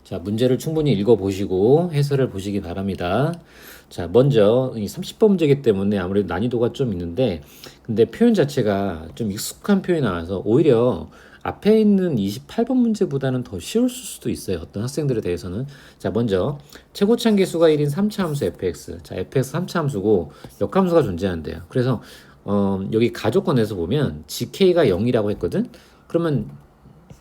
자, 문제를 충분히 읽어보시고 해설을 보시기 바랍니다. 자, 먼저 이 30번 문제이기 때문에 아무래도 난이도가 좀 있는데, 근데 표현 자체가 좀 익숙한 표현이 나와서 오히려 앞에 있는 28번 문제보다는 더 쉬울 수도 있어요. 어떤 학생들에 대해서는. 자, 먼저 최고차항 계수가 1인 3차 함수 fx. 자, fx 3차 함수고 역함수가 존재한대요. 그래서 여기 가조건에서 보면 gk가 0이라고 했거든. 그러면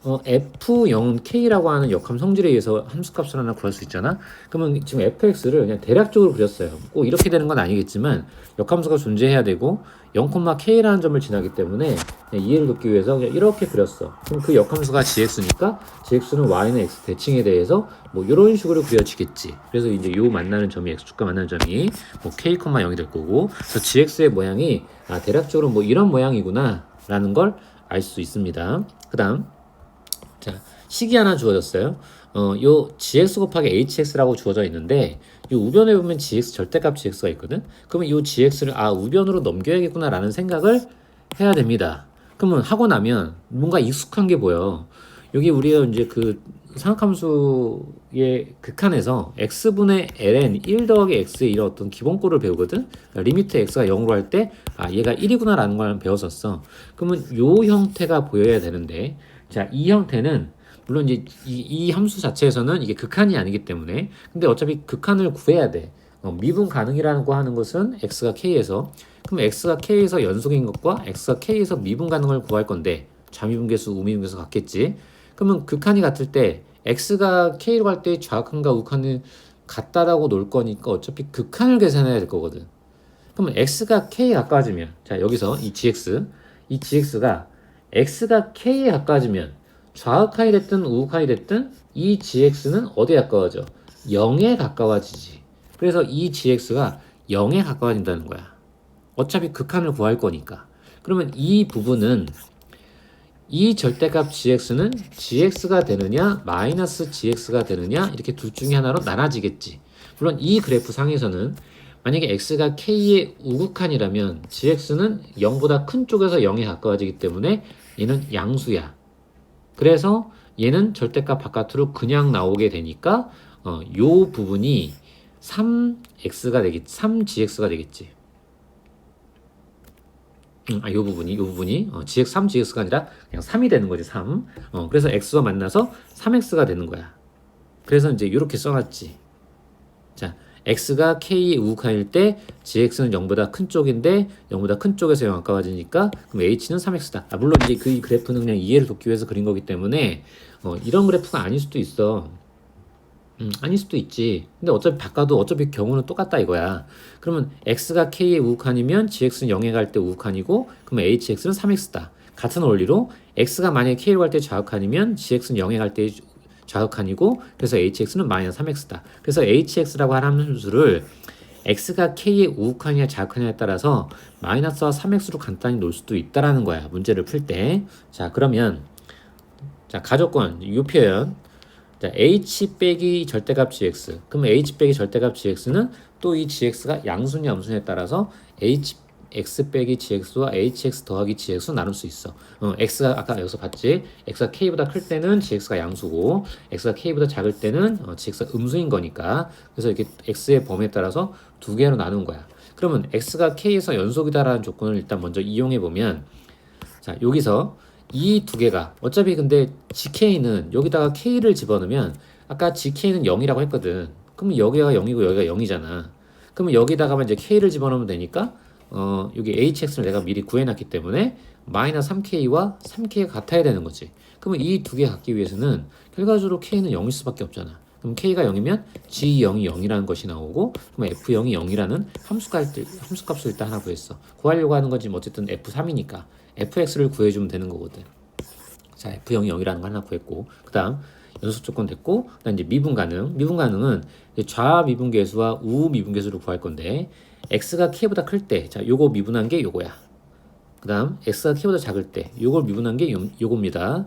F0은 K라고 하는 역함 성질에 의해서 함수값을 하나 구할 수 있잖아. 그러면 지금 fx를 그냥 대략적으로 그렸어요. 꼭 이렇게 되는 건 아니겠지만 역함수가 존재해야 되고 0,K라는 점을 지나기 때문에 이해를 돕기 위해서 그냥 이렇게 그렸어. 그럼 그 역함수가 gx니까 gx는 y는 x 대칭에 대해서 뭐 이런 식으로 그려지겠지. 그래서 이제 요 만나는 점이 x축과 만나는 점이 뭐 K, 0이 될 거고, 그래서 gx의 모양이 대략적으로 뭐 이런 모양이구나 라는 걸 알 수 있습니다. 그 다음 자, 식이 하나 주어졌어요. 요 gx 곱하기 hx라고 주어져 있는데, 이 우변에 보면 gx 절대값 gx가 있거든. 그러면 이 gx를 우변으로 넘겨야겠구나라는 생각을 해야 됩니다. 그러면 하고 나면 뭔가 익숙한 게 보여. 여기 우리가 이제 그 상학함수의 극한에서 x분의 ln 1 더하기 x의 이런 어떤 기본꼴을 배우거든. 그러니까 리미트 x가 0으로 할 때 얘가 1이구나 라는 걸 배웠었어. 그러면 요 형태가 보여야 되는데, 자, 이 형태는 물론 이제 이 함수 자체에서는 이게 극한이 아니기 때문에, 근데 어차피 극한을 구해야 돼. 미분 가능이라고 하는 것은 x가 k에서, 그럼 x가 k에서 연속인 것과 x가 k에서 미분 가능을 구할 건데, 좌미분계수, 우미분계수 같겠지. 그러면 극한이 같을 때 x가 k로 갈 때 좌극한과 우극한은 같다라고 놓을 거니까 어차피 극한을 계산해야 될 거거든. 그러면 x가 k에 가까워지면, 자, 여기서 이 gx가 x가 k에 가까워지면 좌극한이 됐든 우극한이 됐든 이 gx는 어디에 가까워져? 0에 가까워지지. 그래서 이 gx가 0에 가까워진다는 거야. 어차피 극한을 구할 거니까. 그러면 이 부분은 이 절대값 gx는 gx가 되느냐 마이너스 gx가 되느냐 이렇게 둘 중에 하나로 나눠지겠지. 물론 이 그래프 상에서는 만약에 x가 k의 우극한이라면 gx는 0보다 큰 쪽에서 0에 가까워지기 때문에 얘는 양수야. 그래서 얘는 절대값 바깥으로 그냥 나오게 되니까 요 부분이 3x가 되겠지. 3gx가 되겠지. 요 부분이 gx 3gx가 아니라 그냥 3이 되는 거지. 3. 그래서 x와 만나서 3x가 되는 거야. 그래서 이제 이렇게 써놨지. 자, x가 k의 우극한일 때 gx는 0보다 큰 쪽인데 0보다 큰 쪽에서 0 가까워지니까 그럼 h는 3x다. 물론 이제 그 그래프는 그냥 이해를 돕기 위해서 그린 거기 때문에 이런 그래프가 아닐 수도 있어. 아닐 수도 있지. 근데 어차피 바꿔도 어차피 경우는 똑같다 이거야. 그러면 x가 k의 우극한이면 gx는 0에 갈 때 우극한이고, 그러면 hx는 3x다. 같은 원리로 x가 만약에 k로 갈 때 좌극한이면 gx는 0에 갈 때 좌극한이고, 그래서 hx는 마이너스 3x다. 그래서 hx라고 하는 함수를 x가 k의 우극한이냐 좌극한이냐에 따라서 마이너스와 3x로 간단히 놓을 수도 있다라는 거야. 문제를 풀 때. 자, 그러면 자, 가조건 이 표현. 자, h 빼기 절대값 gx. 그러면 h 빼기 절대값 gx는 또 이 gx가 양수냐 음수냐에 따라서 x 빼기 gx와 hx 더하기 gx로 나눌 수 있어. x가 아까 여기서 봤지? x가 k보다 클 때는 gx가 양수고, x가 k보다 작을 때는 gx가 음수인 거니까. 그래서 이렇게 x의 범위에 따라서 두 개로 나눈 거야. 그러면 x가 k에서 연속이다라는 조건을 일단 먼저 이용해 보면, 자, 여기서 이 두 개가 어차피 근데 gk는 여기다가 k를 집어넣으면 아까 gk는 0이라고 했거든. 그러면 여기가 0이고 여기가 0이잖아. 그러면 여기다가만 이제 k를 집어넣으면 되니까 여기 hx를 내가 미리 구해놨기 때문에 마이너스 3k와 3k가 같아야 되는 거지. 그러면 이 두 개 갖기 위해서는 결과적으로 k는 0일 수밖에 없잖아. 그럼 k가 0이면 g0이 0이라는 것이 나오고, 그럼 f0이 0이라는 함수값을 일단 하나 구했어. 구하려고 하는 건지 어쨌든 f3이니까 fx를 구해주면 되는 거거든. 자, f0이 0이라는 거 하나 구했고, 그 다음 연속 조건 됐고, 그 다음 이제 미분 가능. 미분 가능은 좌 미분계수와 우 미분계수를 구할 건데, x가 k보다 클 때, 자, 요거 미분한 게 요거야. 그 다음 x가 k보다 작을 때 요걸 미분한 게 요겁니다.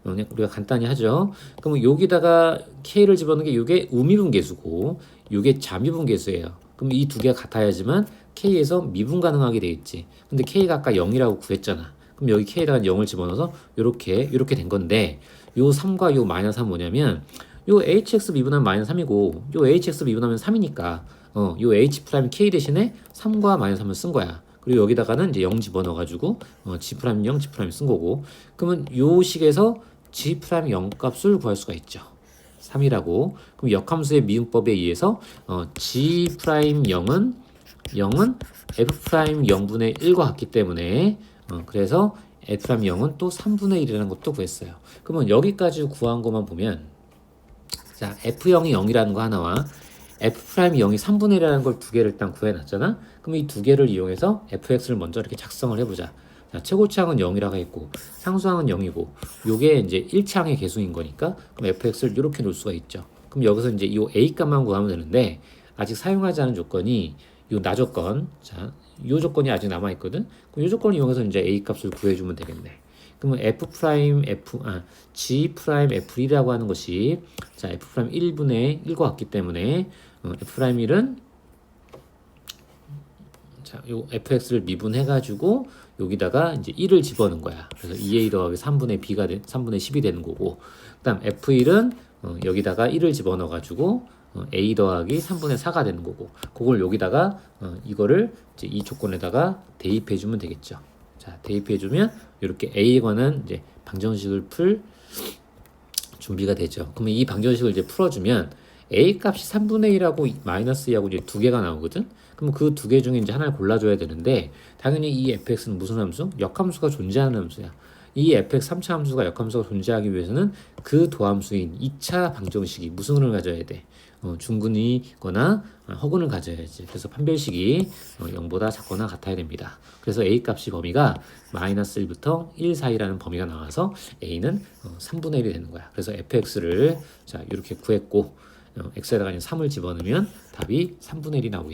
우리가 간단히 하죠. 그러면 여기다가 k를 집어넣는 게 요게 우미분계수고 요게 좌미분계수예요. 그럼 이 두 개가 같아야지만 k에서 미분 가능하게 돼 있지. 근데 k가 아까 0이라고 구했잖아. 그럼 여기 k에다가 0을 집어넣어서 요렇게 된 건데, 요 3과 요 마이너스 3 뭐냐면 요 hx 미분하면 마이너스 3이고 요 hx 미분하면 3이니까 요 h 프라임 k 대신에 3과 마이너스 3을 쓴 거야. 그리고 여기다가는 이제 0 집어넣어가지고 g 프라임 0, g 프라임 쓴 거고 그러면 요 식에서 g 프라임 0 값을 구할 수가 있죠. 3이라고. 그럼 역함수의 미분법에 의해서 g 프라임 0은 f 프라임 0분의 1과 같기 때문에 그래서 f 프라임 0은 또 3분의 1이라는 것도 구했어요. 그러면 여기까지 구한 것만 보면 자 f0이 0이라는 거 하나와 f 프라임 0이 3분의 1이라는 걸 두 개를 일단 구해놨잖아. 그럼 이 두 개를 이용해서 fx를 먼저 이렇게 작성을 해보자. 자, 최고차항은 0이라고 했고 상수항은 0이고 요게 이제 1차항의 계수인 거니까 그럼 fx를 이렇게 놓을 수가 있죠. 그럼 여기서 이제 이 a 값만 구하면 되는데 아직 사용하지 않은 조건이 요 나 조건, 자, 요 조건이 아직 남아 있거든. 그럼 요 조건을 이용해서 이제 a 값을 구해주면 되겠네. 그러면 g 프라임 f1이라고 하는 것이 자 f 프라임 1분의 1과 같기 때문에 f 프라임 1은 자, 요 fx를 미분해가지고 여기다가 이제 1을 집어넣은 거야. 그래서 2a 더하기 3분의 10이 되는 거고, 그다음 f1은 여기다가 1을 집어넣어가지고 a 더하기 3분의 4가 되는 거고, 그걸 여기다가 이거를 이제 이 조건에다가 대입해주면 되겠죠. 자, 대입해주면 이렇게 a에 관한 이제 방정식을 풀 준비가 되죠. 그러면 이 방정식을 이제 풀어주면 a 값이 3분의 1하고 마이너스 2하고 이제 두 개가 나오거든. 그럼 그 두 개 중에 이제 하나를 골라줘야 되는데 당연히 이 fx는 무슨 함수? 역함수가 존재하는 함수야. 이 fx 3차 함수가 역함수가 존재하기 위해서는 그 도함수인 2차 방정식이 무슨 근을 가져야 돼? 중근이거나 허근을 가져야지. 그래서 판별식이 0보다 작거나 같아야 됩니다. 그래서 a 값이 범위가 마이너스 1부터 1 사이라는 범위가 나와서 a는 3분의 1이 되는 거야. 그래서 fx를 자 이렇게 구했고 x에다가 3을 집어넣으면 답이 3분의 1이 나오겠죠.